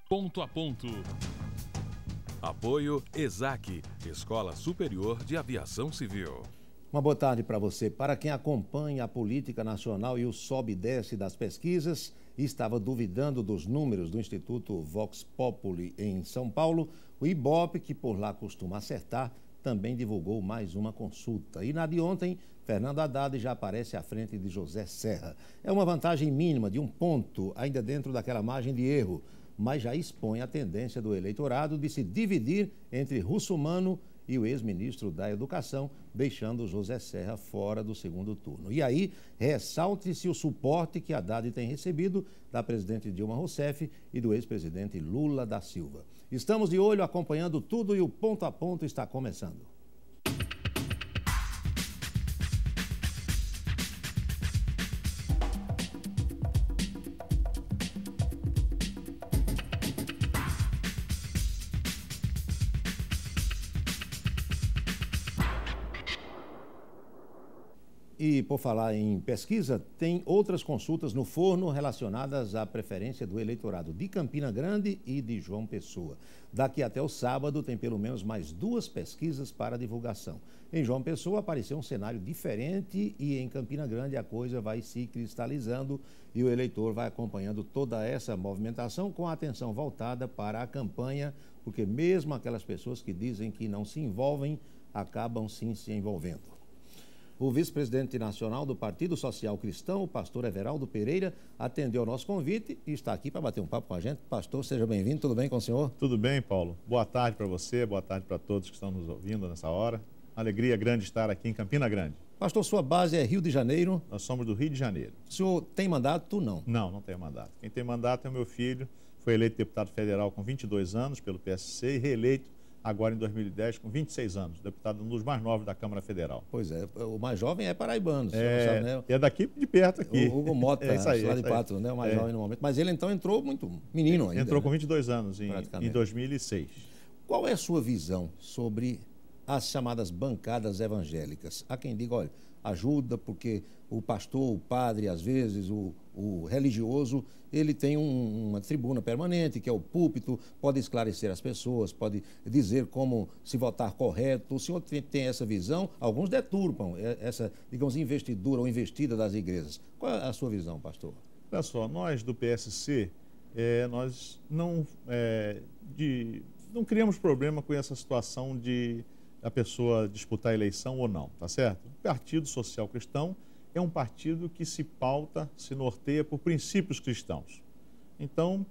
Ponto a ponto. Apoio ESAC, Escola Superior de Aviação Civil. Uma boa tarde para você. Para quem acompanha a política nacional e o sobe e desce das pesquisas e estava duvidando dos números do Instituto Vox Populi em São Paulo, o IBOPE, que por lá costuma acertar, também divulgou mais uma consulta. E na de ontem, Fernando Haddad já aparece à frente de José Serra. É uma vantagem mínima de 1 ponto, ainda dentro daquela margem de erro, mas já expõe a tendência do eleitorado de se dividir entre Russomano e o ex-ministro da Educação, deixando José Serra fora do segundo turno. E aí, ressalte-se o suporte que Haddad tem recebido da presidente Dilma Rousseff e do ex-presidente Lula da Silva. Estamos de olho, acompanhando tudo e o Ponto a Ponto está começando. E, por falar em pesquisa, tem outras consultas no forno relacionadas à preferência do eleitorado de Campina Grande e de João Pessoa. Daqui até o sábado tem pelo menos mais 2 pesquisas para divulgação. Em João Pessoa apareceu um cenário diferente e em Campina Grande a coisa vai se cristalizando e o eleitor vai acompanhando toda essa movimentação com a atenção voltada para a campanha, porque mesmo aquelas pessoas que dizem que não se envolvem, acabam sim se envolvendo. O vice-presidente nacional do Partido Social Cristão, o pastor Everaldo Pereira, atendeu ao nosso convite e está aqui para bater um papo com a gente. Pastor, seja bem-vindo. Tudo bem com o senhor? Tudo bem, Paulo. Boa tarde para você, boa tarde para todos que estão nos ouvindo nessa hora. Alegria grande estar aqui em Campina Grande. Pastor, sua base é Rio de Janeiro? Nós somos do Rio de Janeiro. O senhor tem mandato? Não. Não tenho mandato. Quem tem mandato é o meu filho. Foi eleito deputado federal com 22 anos pelo PSC e reeleito agora em 2010, com 26 anos, deputado um dos mais novos da Câmara Federal. Pois é, o mais jovem é paraibano, você não sabe, né? É daqui de perto aqui. O Hugo Mota, lá de Patos, né? O mais jovem no momento. Mas ele então entrou muito menino ainda. Entrou com 22 anos, em 2006. Qual é a sua visão sobre as chamadas bancadas evangélicas? Há quem diga, olha, ajuda porque o pastor, o padre, às vezes, o religioso, ele tem uma tribuna permanente, que é o púlpito, pode esclarecer as pessoas, pode dizer como se votar correto. O senhor tem essa visão? Alguns deturpam essa, digamos, investidura ou investida das igrejas. Qual é a sua visão, pastor? Olha só, nós do PSC, nós não criamos problema com essa situação de a pessoa disputar a eleição ou não, tá certo? O Partido Social Cristão é um partido que se pauta, se norteia por princípios cristãos. Então,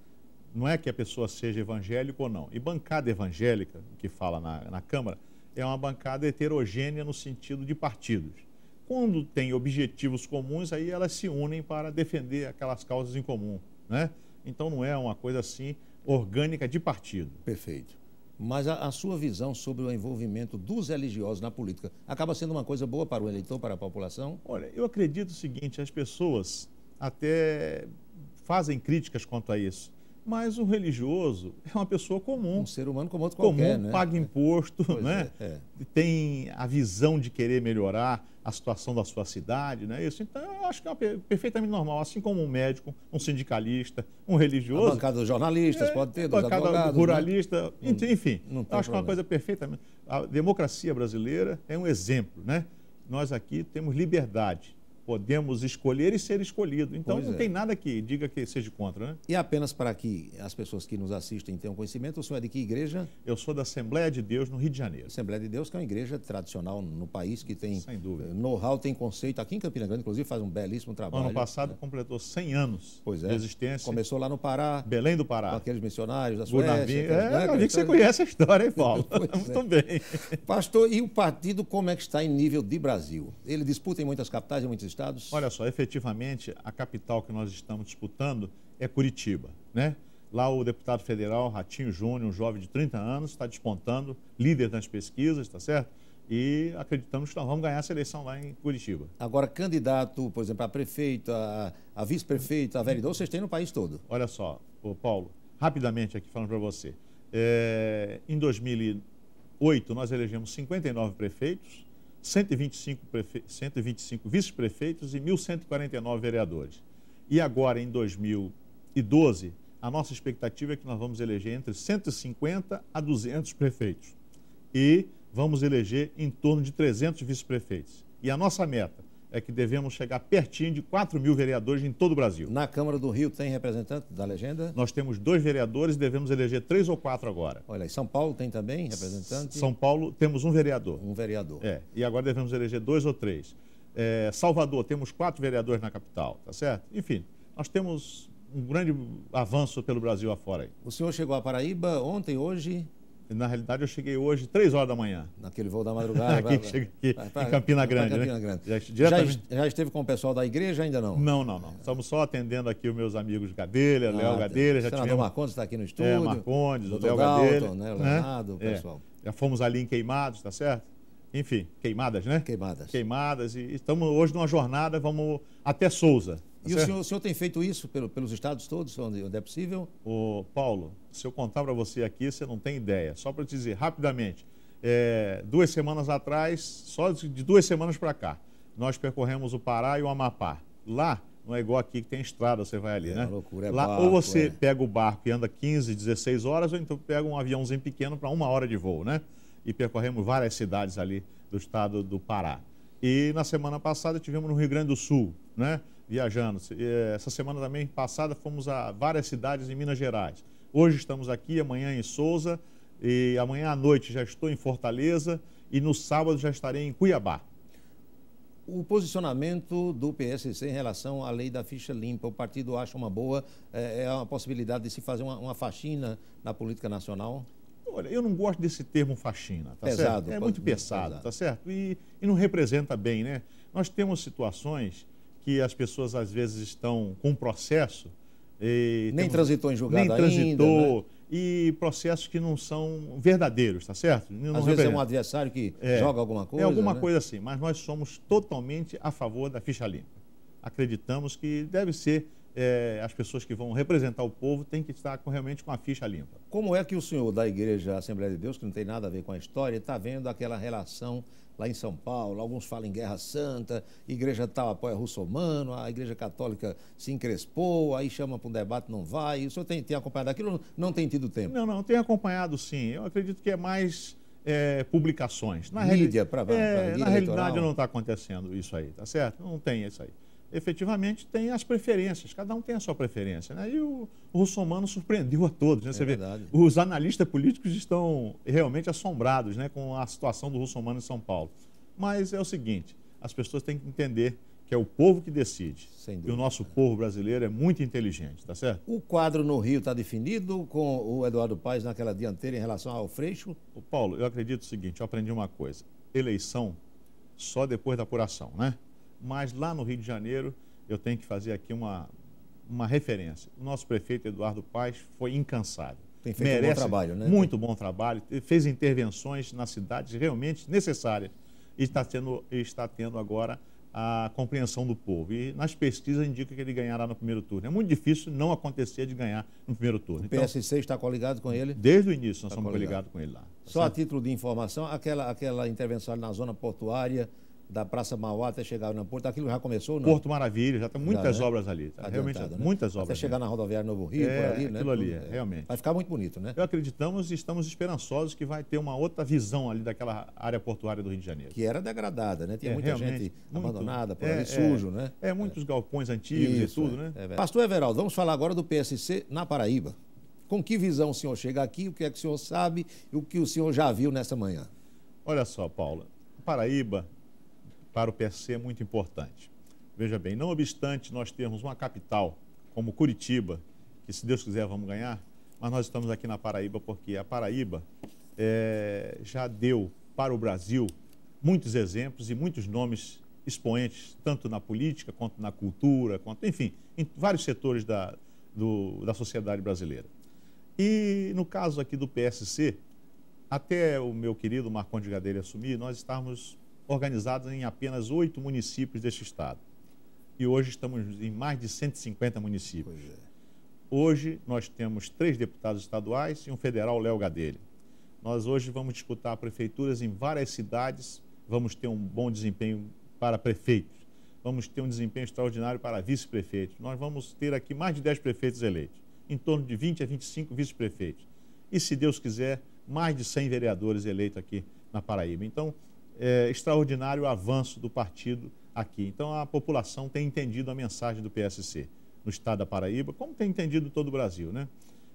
não é que a pessoa seja evangélica ou não. E bancada evangélica, que fala na Câmara, é uma bancada heterogênea no sentido de partidos. Quando tem objetivos comuns, aí elas se unem para defender aquelas causas em comum, né? Então, não é uma coisa assim orgânica de partido. Perfeito. Mas a sua visão sobre o envolvimento dos religiosos na política acaba sendo uma coisa boa para o eleitor, para a população? Olha, eu acredito o seguinte, as pessoas até fazem críticas quanto a isso, mas o religioso é uma pessoa comum. Um ser humano como outro qualquer, né? Paga imposto, né? Tem a visão de querer melhorar a situação da sua cidade, né? Isso, então, eu acho que é perfeitamente normal, assim como um médico, um sindicalista, um religioso. A bancada dos jornalistas pode ter, dos advogados. A bancada ruralista, né? Enfim, eu acho que é uma coisa perfeitamente... A democracia brasileira é um exemplo, né? Nós aqui temos liberdade. Podemos escolher e ser escolhido. Então, não tem nada que diga que seja contra, né? E apenas para que as pessoas que nos assistem tenham conhecimento, o senhor é de que igreja? Eu sou da Assembleia de Deus, no Rio de Janeiro. Assembleia de Deus, que é uma igreja tradicional no país, que tem know-how, tem conceito. Aqui em Campina Grande, inclusive, faz um belíssimo trabalho. Ano passado completou 100 anos de existência. Começou lá no Pará. Belém do Pará. Com aqueles missionários da Suécia. Eu vi que você conhece a história, hein, Paulo? Muito bem. Pastor, e o partido como é que está em nível de Brasil? Ele disputa em muitas capitais, em muitos estados? Olha só, efetivamente, a capital que nós estamos disputando é Curitiba, né? Lá o deputado federal Ratinho Júnior, um jovem de 30 anos, está despontando, líder nas pesquisas, tá certo? E acreditamos que nós vamos ganhar essa eleição lá em Curitiba. Agora, candidato, por exemplo, a prefeito, a vice-prefeito, a vereador, vocês têm no país todo? Olha só, Paulo, rapidamente aqui falando para você. Em 2008, nós elegemos 59 prefeitos, 125 vice-prefeitos e 1.149 vereadores. E agora, em 2012, a nossa expectativa é que nós vamos eleger entre 150 a 200 prefeitos. E vamos eleger em torno de 300 vice-prefeitos. E a nossa meta é que devemos chegar pertinho de 4.000 vereadores em todo o Brasil. Na Câmara do Rio tem representante da legenda? Nós temos 2 vereadores e devemos eleger 3 ou 4 agora. Olha, em São Paulo tem também representante? São Paulo temos um vereador. Um vereador. E agora devemos eleger 2 ou 3. Salvador, temos 4 vereadores na capital, tá certo? Enfim, nós temos um grande avanço pelo Brasil afora aí. O senhor chegou a Paraíba ontem, hoje? Na realidade, eu cheguei hoje 3 horas da manhã. Naquele voo da madrugada. Cheguei aqui em Campina Grande, Campina Grande. Já esteve com o pessoal da igreja, ainda não? Não. Estamos só atendendo aqui os meus amigos Gadelha, Léo Gadelha. O senador Marcondes está aqui no estúdio. Marcondes, o Léo Dalton, Gadelha. Né, o Leonardo, o pessoal. Já fomos ali em Queimados, tá certo? Enfim, Queimadas, né? Queimadas. E estamos hoje numa jornada, vamos até Souza. E o senhor tem feito isso pelos estados todos, onde é possível? Paulo, se eu contar para você aqui, você não tem ideia. Só para te dizer, rapidamente, 2 semanas atrás, só de 2 semanas para cá, nós percorremos o Pará e o Amapá. Lá, não é igual aqui que tem estrada, você vai ali, né? Loucura, lá, barco, ou você pega o barco e anda 15, 16 horas, ou então pega um aviãozinho pequeno para 1 hora de voo, né? E percorremos várias cidades ali do estado do Pará. E na semana passada tivemos no Rio Grande do Sul, né? Viajando. Essa semana também passada fomos a várias cidades em Minas Gerais. Hoje estamos aqui, amanhã em Souza, e amanhã à noite já estou em Fortaleza e no sábado já estarei em Cuiabá. O posicionamento do PSC em relação à lei da ficha limpa, o partido acha uma boa, é uma possibilidade de se fazer uma faxina na política nacional? Olha, eu não gosto desse termo faxina, tá pesado, certo? É muito pesado, tá certo? E não representa bem, né? Nós temos situações que as pessoas às vezes estão com um processo... nem transitou em julgado ainda. Nem transitou, né? E processos que não são verdadeiros, tá certo? Não às vezes é um adversário que joga alguma coisa. É alguma né? coisa assim, mas nós somos totalmente a favor da ficha limpa. Acreditamos que deve ser, as pessoas que vão representar o povo têm que estar realmente com a ficha limpa. Como é que o senhor da Igreja Assembleia de Deus, que não tem nada a ver com a história, está vendo aquela relação lá em São Paulo? Alguns falam em Guerra Santa, a igreja tal apoia russomano, a Igreja Católica se encrespou, aí chama para um debate, não vai. O senhor tem acompanhado aquilo ou não tem tido tempo? Não, tenho acompanhado sim. Eu acredito que é mais publicações. Na mídia, na realidade não está acontecendo isso aí, tá certo? Não tem isso aí. Efetivamente tem as preferências, cada um tem a sua preferência, né? E o russomano surpreendeu a todos, né? Você vê, os analistas políticos estão realmente assombrados, né, com a situação do russomano em São Paulo. Mas é o seguinte, as pessoas têm que entender que é o povo que decide. E o nosso povo brasileiro é muito inteligente, tá certo? O quadro no Rio está definido com o Eduardo Paes naquela dianteira em relação ao Freixo? Paulo, eu acredito o seguinte, eu aprendi uma coisa, eleição só depois da apuração, né? Mas lá no Rio de Janeiro, eu tenho que fazer aqui uma referência. O nosso prefeito Eduardo Paes foi incansável. Tem feito um bom trabalho, né? Muito bom trabalho, fez intervenções nas cidades realmente necessárias e está tendo agora a compreensão do povo. E nas pesquisas indica que ele ganhará no primeiro turno. É muito difícil não acontecer de ganhar no primeiro turno. O PSC está coligado com ele? Desde o início nós estamos coligados com ele lá. Só a título de informação, aquela intervenção na zona portuária da Praça Mauá até chegar na Porto, aquilo já começou? Não? Porto Maravilha, já tem muitas obras ali. Tá? Realmente, né? muitas obras. Até chegar na rodoviária Novo Rio, por ali, né? Aquilo ali, realmente. Vai ficar muito bonito, né? Eu acreditamos e estamos esperançosos que vai ter uma outra visão ali daquela área portuária do Rio de Janeiro. Que era degradada, né? Tinha muita gente abandonada por ali, sujo, né? Muitos galpões antigos e tudo, né? Pastor Everaldo, vamos falar agora do PSC na Paraíba. Com que visão o senhor chega aqui, o que é que o senhor sabe e o que o senhor já viu nessa manhã? Olha só, Paula, Paraíba para o PSC é muito importante. Veja bem, não obstante nós termos uma capital como Curitiba, que se Deus quiser vamos ganhar, mas nós estamos aqui na Paraíba porque a Paraíba já deu para o Brasil muitos exemplos e muitos nomes expoentes, tanto na política, quanto na cultura, enfim, em vários setores da sociedade brasileira. E no caso aqui do PSC, até o meu querido Marcondes Gadelha assumir, nós estávamos organizados em apenas 8 municípios deste estado. E hoje estamos em mais de 150 municípios. Hoje nós temos 3 deputados estaduais e um federal, Léo Gadelha. Nós hoje vamos disputar prefeituras em várias cidades vamos ter um bom desempenho para prefeitos, vamos ter um desempenho extraordinário para vice-prefeitos. Nós vamos ter aqui mais de 10 prefeitos eleitos, em torno de 20 a 25 vice-prefeitos. E, se Deus quiser, mais de 100 vereadores eleitos aqui na Paraíba. Então, é extraordinário o avanço do partido aqui. Então, a população tem entendido a mensagem do PSC no estado da Paraíba, como tem entendido todo o Brasil, né?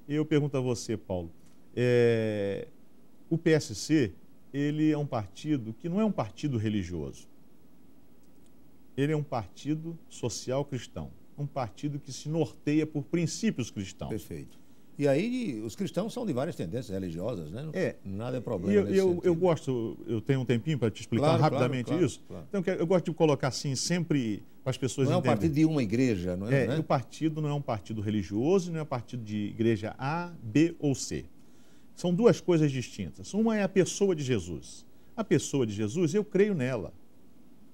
E eu pergunto a você, Paulo, o PSC, ele é um partido que não é um partido religioso. Ele é um partido social cristão, um partido que se norteia por princípios cristãos. Perfeito. E aí os cristãos são de várias tendências religiosas, né? Nada é problema eu tenho um tempinho para te explicar rapidamente isso. Claro. Então eu gosto de colocar assim sempre para as pessoas entenderem. Não é um partido de uma igreja, não é? O partido não é um partido religioso, não é um partido de igreja A, B ou C. São duas coisas distintas. Uma é a pessoa de Jesus. A pessoa de Jesus, eu creio nela.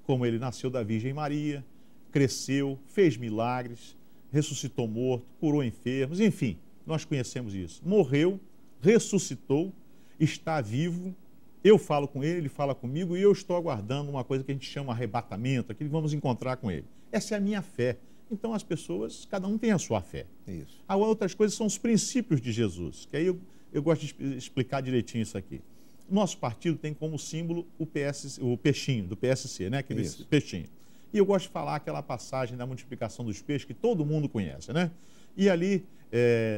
Como ele nasceu da Virgem Maria, cresceu, fez milagres, ressuscitou morto, curou enfermos, enfim, nós conhecemos isso. Morreu, ressuscitou, está vivo, eu falo com ele fala comigo e eu estou aguardando uma coisa que a gente chama arrebatamento, aquilo que vamos encontrar com ele. Essa é a minha fé. Então as pessoas, cada um tem a sua fé. Isso. Há outras coisas, são os princípios de Jesus, que aí eu gosto de explicar direitinho isso aqui. Nosso partido tem como símbolo o peixinho, do PSC, né? Aquele peixinho. E eu gosto de falar aquela passagem da multiplicação dos peixes que todo mundo conhece, né? E ali,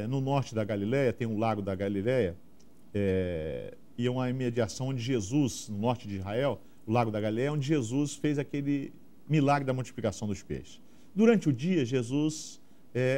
no norte da Galileia, tem um lago da Galileia, e é uma imediação onde Jesus, no norte de Israel, o lago da Galileia, onde Jesus fez aquele milagre da multiplicação dos peixes. Durante o dia, Jesus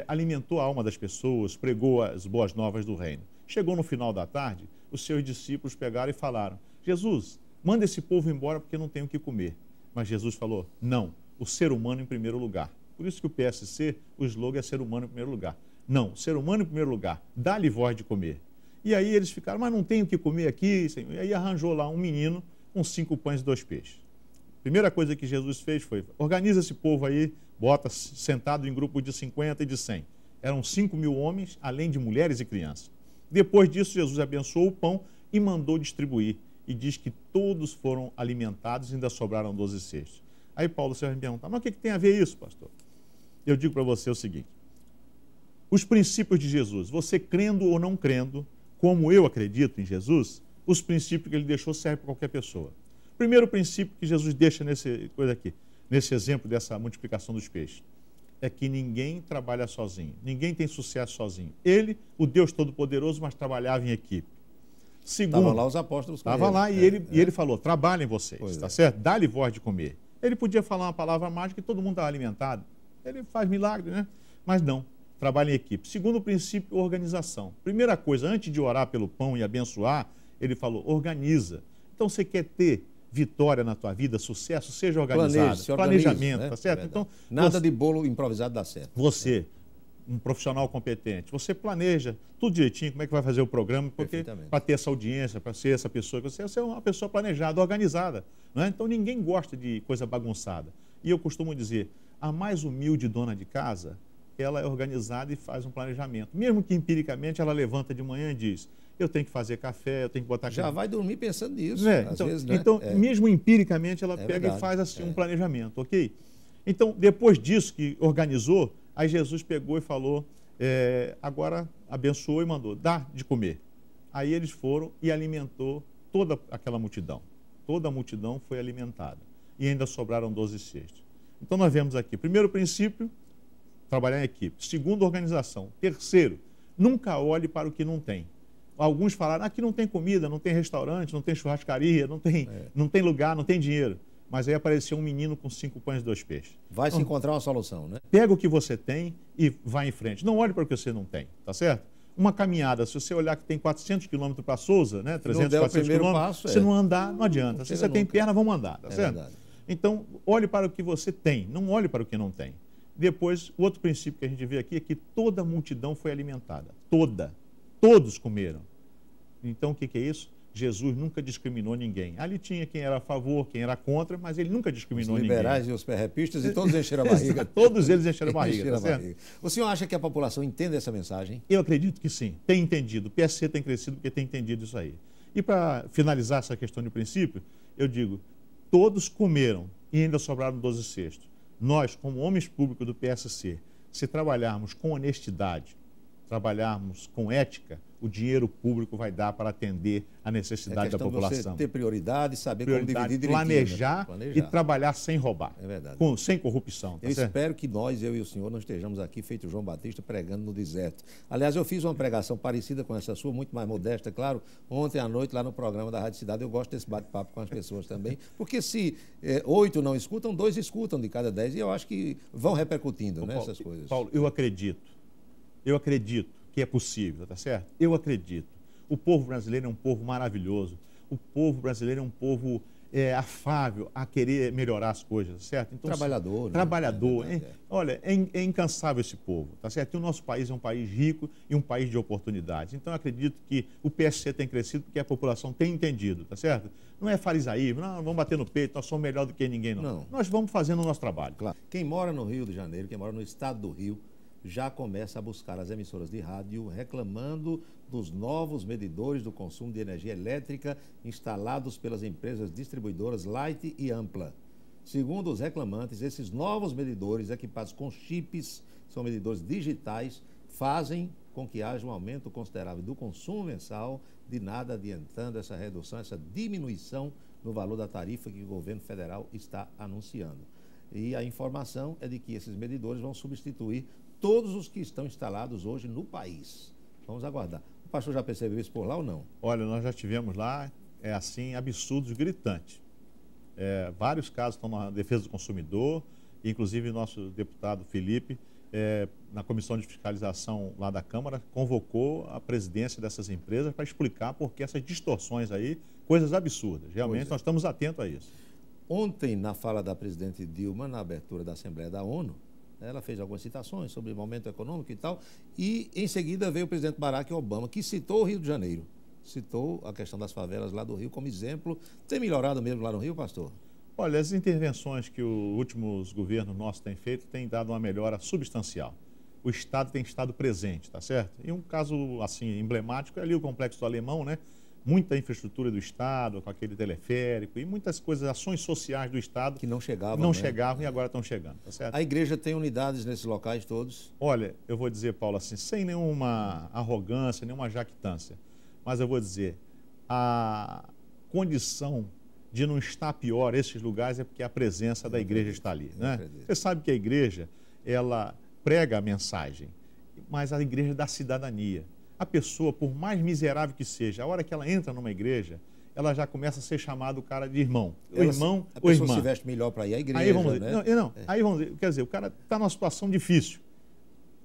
alimentou a alma das pessoas, pregou as boas novas do reino. Chegou no final da tarde, os seus discípulos pegaram e falaram: Jesus, manda esse povo embora porque não tem o que comer. Mas Jesus falou: não, o ser humano em primeiro lugar. Por isso que o PSC, o slogan é ser humano em primeiro lugar. Não, ser humano em primeiro lugar, dá-lhe voz de comer. E aí eles ficaram: mas não tem o que comer aqui, Senhor. E aí arranjou lá um menino com 5 pães e 2 peixes. Primeira coisa que Jesus fez foi: organiza esse povo aí, bota sentado em grupo de 50 e de 100. Eram 5.000 homens, além de mulheres e crianças. Depois disso, Jesus abençoou o pão e mandou distribuir. E diz que todos foram alimentados e ainda sobraram 12 cestos. Aí Paulo, você vai me perguntar: mas o que tem a ver isso, pastor? Eu digo para você o seguinte: os princípios de Jesus, você crendo ou não crendo, como eu acredito em Jesus, os princípios que ele deixou servem para qualquer pessoa. Primeiro princípio que Jesus deixa nesse exemplo dessa multiplicação dos peixes, é que ninguém trabalha sozinho, ninguém tem sucesso sozinho. Ele, o Deus Todo-Poderoso, mas trabalhava em equipe. Segundo, estavam lá os apóstolos. Estavam lá e ele falou: trabalhem vocês, está certo? Dá-lhe voz de comer. Ele podia falar uma palavra mágica e todo mundo estava alimentado. Ele faz milagre, né? Mas não, trabalha em equipe. Segundo princípio, organização. Primeira coisa, antes de orar pelo pão e abençoar, ele falou: organiza. Então, você quer ter vitória na tua vida, sucesso, seja organizado. Planejamento, tá certo? Então, nada de bolo improvisado dá certo. Você, um profissional competente, você planeja tudo direitinho, como é que vai fazer o programa, porque para ter essa audiência, para ser essa pessoa, você é uma pessoa planejada, organizada. Não é? Então, ninguém gosta de coisa bagunçada. E eu costumo dizer, a mais humilde dona de casa, ela é organizada e faz um planejamento. Mesmo que empiricamente ela levanta de manhã e diz: eu tenho que fazer café, eu tenho que botar... Já vai dormir pensando nisso, às vezes, né? Então, mesmo empiricamente, ela pega verdade. E faz assim um planejamento, ok? Então, depois disso que organizou, aí Jesus pegou e falou, agora abençoou e mandou: dá de comer. Aí eles foram e alimentou toda aquela multidão. Toda a multidão foi alimentada. E ainda sobraram 12 cestos. Então, nós vemos aqui, primeiro princípio, trabalhar em equipe. Segundo, organização. Terceiro, nunca olhe para o que não tem. Alguns falaram: aqui não tem comida, não tem restaurante, não tem churrascaria, não tem lugar, não tem dinheiro. Mas aí apareceu um menino com 5 pães e 2 peixes. Vai se encontrar uma solução, né? Pega o que você tem e vai em frente. Não olhe para o que você não tem, tá certo? Uma caminhada, se você olhar que tem 400 quilômetros para Souza, né? 300, 400 quilômetros, se não andar, não adianta. Se você tem perna, vamos andar, tá certo? Verdade. Então, olhe para o que você tem, não olhe para o que não tem. Depois, o outro princípio que a gente vê aqui é que toda a multidão foi alimentada. Toda. Todos comeram. Então, o que é isso? Jesus nunca discriminou ninguém. Ali tinha quem era a favor, quem era contra, mas ele nunca discriminou ninguém. Os liberais e os perrepistas, e todos encheram a barriga. Todos eles encheram a barriga, tá certo? O senhor acha que a população entende essa mensagem? Eu acredito que sim, tem entendido. O PSC tem crescido porque tem entendido isso aí. E para finalizar essa questão de princípio, eu digo, todos comeram e ainda sobraram 12 cestos. Nós, como homens públicos do PSC, se trabalharmos com honestidade, trabalharmos com ética, o dinheiro público vai dar para atender a necessidade da população. Você ter prioridade, saber como dividir direitinho, planejar, né? E trabalhar sem roubar. É verdade. Sem corrupção. Tá eu certo? espero que nós, eu e o senhor, não estejamos aqui feito João Batista pregando no deserto. Aliás, eu fiz uma pregação parecida com essa sua, muito mais modesta, claro, ontem à noite lá no programa da Rádio Cidade. Eu gosto desse bate-papo com as pessoas também, porque se 8 não escutam, 2 escutam de cada 10 e eu acho que vão repercutindo, né, essas coisas. Paulo, eu acredito que é possível, tá certo? Eu acredito. O povo brasileiro é um povo maravilhoso. O povo brasileiro é um povo afável a querer melhorar as coisas, certo? Então, trabalhador. Né? Trabalhador. Olha, é incansável esse povo, tá certo? E o nosso país é um país rico e um país de oportunidades. Então, eu acredito que o PSC tem crescido porque a população tem entendido, tá certo? Não é farisaísmo, não, vamos bater no peito, nós somos melhor do que ninguém, não. Nós vamos fazendo o nosso trabalho. Claro. Quem mora no Rio de Janeiro, quem mora no estado do Rio, já começa a buscar as emissoras de rádio reclamando dos novos medidores do consumo de energia elétrica instalados pelas empresas distribuidoras Light e Ampla. Segundo os reclamantes, esses novos medidores equipados com chips, são medidores digitais, fazem com que haja um aumento considerável do consumo mensal, de nada adiantando essa redução, essa diminuição no valor da tarifa que o governo federal está anunciando. E a informação é de que esses medidores vão substituir todos os que estão instalados hoje no país. Vamos aguardar. O pastor já percebeu isso por lá ou não? Olha, nós já tivemos lá, absurdos gritantes. Vários casos estão na defesa do consumidor, inclusive nosso deputado Felipe, na comissão de fiscalização lá da Câmara, convocou a presidência dessas empresas para explicar por que essas distorções aí, coisas absurdas. Realmente nós estamos atentos a isso. Ontem, na fala da presidente Dilma, na abertura da Assembleia da ONU, ela fez algumas citações sobre o momento econômico e tal, e em seguida veio o presidente Barack Obama, que citou o Rio de Janeiro, citou a questão das favelas lá do Rio como exemplo. Tem melhorado mesmo lá no Rio, pastor? Olha, as intervenções que os últimos governos nossos têm feito têm dado uma melhora substancial. O Estado tem estado presente, tá certo? E um caso, assim, emblemático é ali o Complexo do Alemão, né? Muita infraestrutura do Estado, com aquele teleférico e muitas coisas, ações sociais do Estado que não chegavam, não chegavam e agora estão chegando, tá certo? A igreja tem unidades nesses locais todos? Olha, eu vou dizer, Paulo, assim, sem nenhuma arrogância, nenhuma jactância, mas eu vou dizer, a condição de não estar pior esses lugares é porque a presença da igreja está ali, né? Você sabe que a igreja, ela prega a mensagem, mas a igreja dá cidadania. A pessoa, por mais miserável que seja, a hora que ela entra numa igreja, ela já começa a ser chamado o cara de irmão. O irmão, a pessoa se veste melhor para ir à igreja. Aí vamos dizer, né? Aí vamos dizer, quer dizer, o cara está numa situação difícil.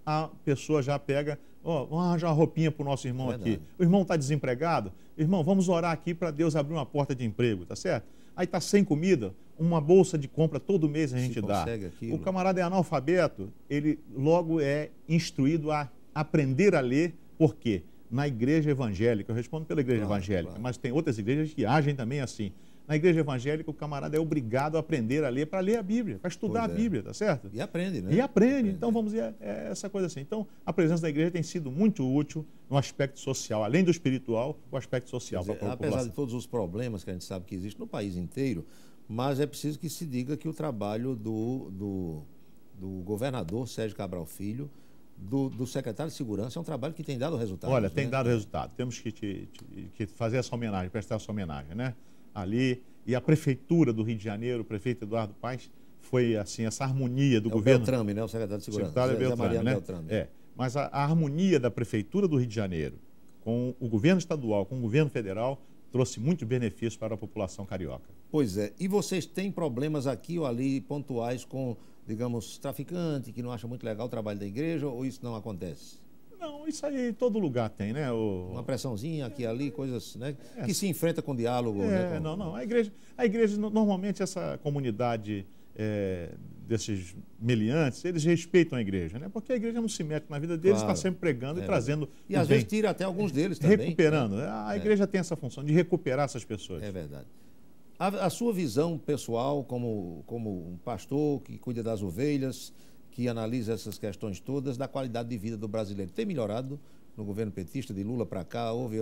A pessoa já pega, vamos arranjar uma roupinha para o nosso irmão aqui. O irmão está desempregado, irmão, vamos orar aqui para Deus abrir uma porta de emprego, tá certo? Aí está sem comida, uma bolsa de compra todo mês a gente dá. O camarada é analfabeto, ele logo é instruído a aprender a ler. Por quê? Na igreja evangélica, eu respondo pela igreja evangélica, mas tem outras igrejas que agem também assim. Na igreja evangélica, o camarada é obrigado a aprender a ler, para ler a Bíblia, para estudar a Bíblia, tá certo? E aprende, né? E aprende. Então, vamos dizer, essa coisa assim. Então, a presença da igreja tem sido muito útil no aspecto social, além do espiritual, o aspecto social para a população. Apesar de todos os problemas que a gente sabe que existem no país inteiro, mas é preciso que se diga que o trabalho do governador Sérgio Cabral Filho, do secretário de Segurança, é um trabalho que tem dado resultado. Olha, tem dado resultado. Temos que fazer essa homenagem, prestar essa homenagem, né? Ali, e a Prefeitura do Rio de Janeiro, o prefeito Eduardo Paes, foi assim, essa harmonia do governo... O Beltrame, né? O secretário de Segurança. Secretário Beltrame, né? Beltrame. Mas a harmonia da Prefeitura do Rio de Janeiro com o governo estadual, com o governo federal, trouxe muitos benefícios para a população carioca. Pois é. E vocês têm problemas aqui ou ali pontuais com, digamos, traficante que não acha muito legal o trabalho da igreja, ou isso não acontece? Não, isso aí todo lugar tem, né? Uma pressãozinha aqui e ali, coisas, né? Que se enfrenta com diálogo. Né? Não. A igreja, normalmente essa comunidade desses meliantes, eles respeitam a igreja, né? Porque a igreja não se mete na vida deles, está sempre pregando e trazendo. E às vezes tira até alguns deles também. Recuperando. Né? A igreja tem essa função de recuperar essas pessoas. É verdade. A sua visão pessoal, como um pastor que cuida das ovelhas, que analisa essas questões todas, da qualidade de vida do brasileiro, tem melhorado no governo petista, de Lula para cá? Houve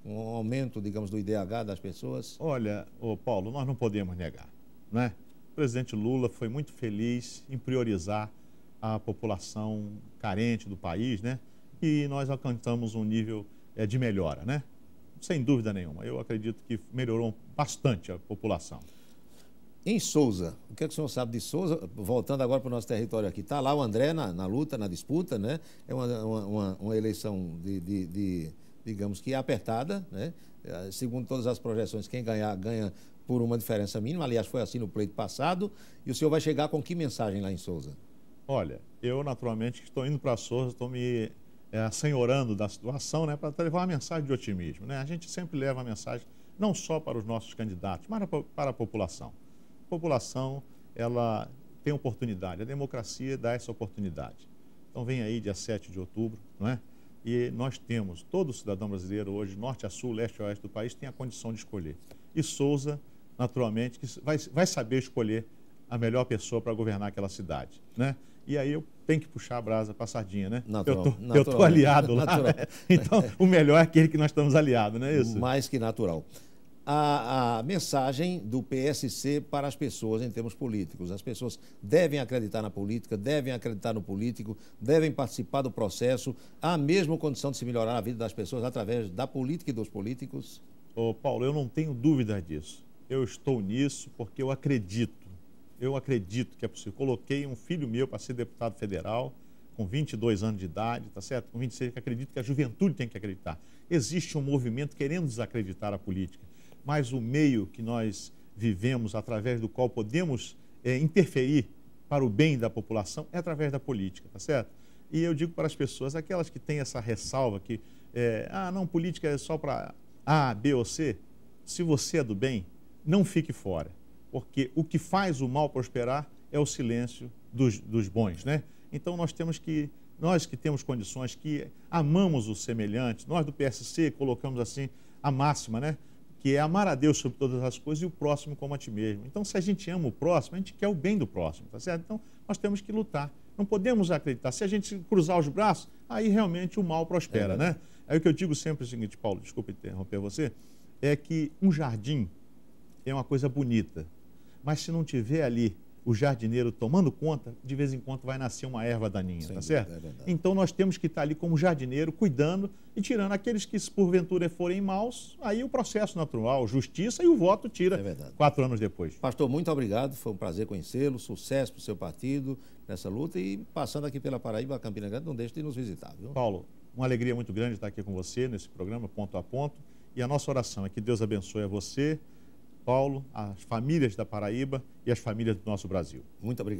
um aumento, digamos, do IDH das pessoas? Olha, Paulo, nós não podemos negar, né? O presidente Lula foi muito feliz em priorizar a população carente do país, né? E nós alcançamos um nível de melhora, né? Sem dúvida nenhuma. Eu acredito que melhorou bastante a população. Em Souza, o que é que o senhor sabe de Souza? Voltando agora para o nosso território aqui, está lá o André na luta, na disputa, né? É uma eleição digamos que apertada, né? Segundo todas as projeções, quem ganhar, ganha por uma diferença mínima. Aliás, foi assim no pleito passado. E o senhor vai chegar com que mensagem lá em Souza? Olha, eu naturalmente estou indo para Souza, estou me assenhorando da situação, né? Para levar uma mensagem de otimismo, né? A gente sempre leva a mensagem não só para os nossos candidatos, mas para a população. A população, ela tem oportunidade, a democracia dá essa oportunidade. Então vem aí dia 7 de outubro, não é? E nós temos, todo cidadão brasileiro hoje, norte a sul, leste a oeste do país, tem a condição de escolher. E Souza, naturalmente, que vai saber escolher a melhor pessoa para governar aquela cidade, né? E aí eu tenho que puxar a brasa para a sardinha, né? Eu estou aliado lá, né? Então o melhor é aquele que nós estamos aliados, não é isso? Mais que natural. A mensagem do PSC para as pessoas em termos políticos. As pessoas devem acreditar na política, devem acreditar no político, devem participar do processo. Há mesmo condição de se melhorar a vida das pessoas através da política e dos políticos? Paulo, eu não tenho dúvida disso. Eu estou nisso porque eu acredito que é possível. Coloquei um filho meu para ser deputado federal, com 22 anos de idade, tá certo? Com 26, que acredito que a juventude tem que acreditar. Existe um movimento querendo desacreditar a política, mas o meio que nós vivemos, através do qual podemos interferir para o bem da população, é através da política, tá certo? E eu digo para as pessoas, aquelas que têm essa ressalva que, não, política é só para A, B ou C, se você é do bem, não fique fora, porque o que faz o mal prosperar é o silêncio dos bons, né? Então nós que temos condições, que amamos o semelhante, nós do PSC colocamos assim a máxima, né? Que é amar a Deus sobre todas as coisas e o próximo como a ti mesmo. Então, se a gente ama o próximo, a gente quer o bem do próximo, tá certo? Então, nós temos que lutar. Não podemos acreditar. Se a gente cruzar os braços, aí realmente o mal prospera, né? Aí o que eu digo sempre é o seguinte, Paulo, desculpa interromper você, é que um jardim é uma coisa bonita, mas se não tiver ali o jardineiro tomando conta, de vez em quando vai nascer uma erva daninha, tá certo? Então nós temos que estar ali como jardineiro, cuidando e tirando aqueles que, se porventura forem maus, aí o processo natural, justiça e o voto tira 4 anos depois. Pastor, muito obrigado, foi um prazer conhecê-lo, sucesso para o seu partido nessa luta e passando aqui pela Paraíba, Campina Grande, não deixe de nos visitar, viu? Paulo, uma alegria muito grande estar aqui com você nesse programa, Ponto a Ponto, e a nossa oração é que Deus abençoe a você, Paulo, as famílias da Paraíba e as famílias do nosso Brasil. Muito obrigado.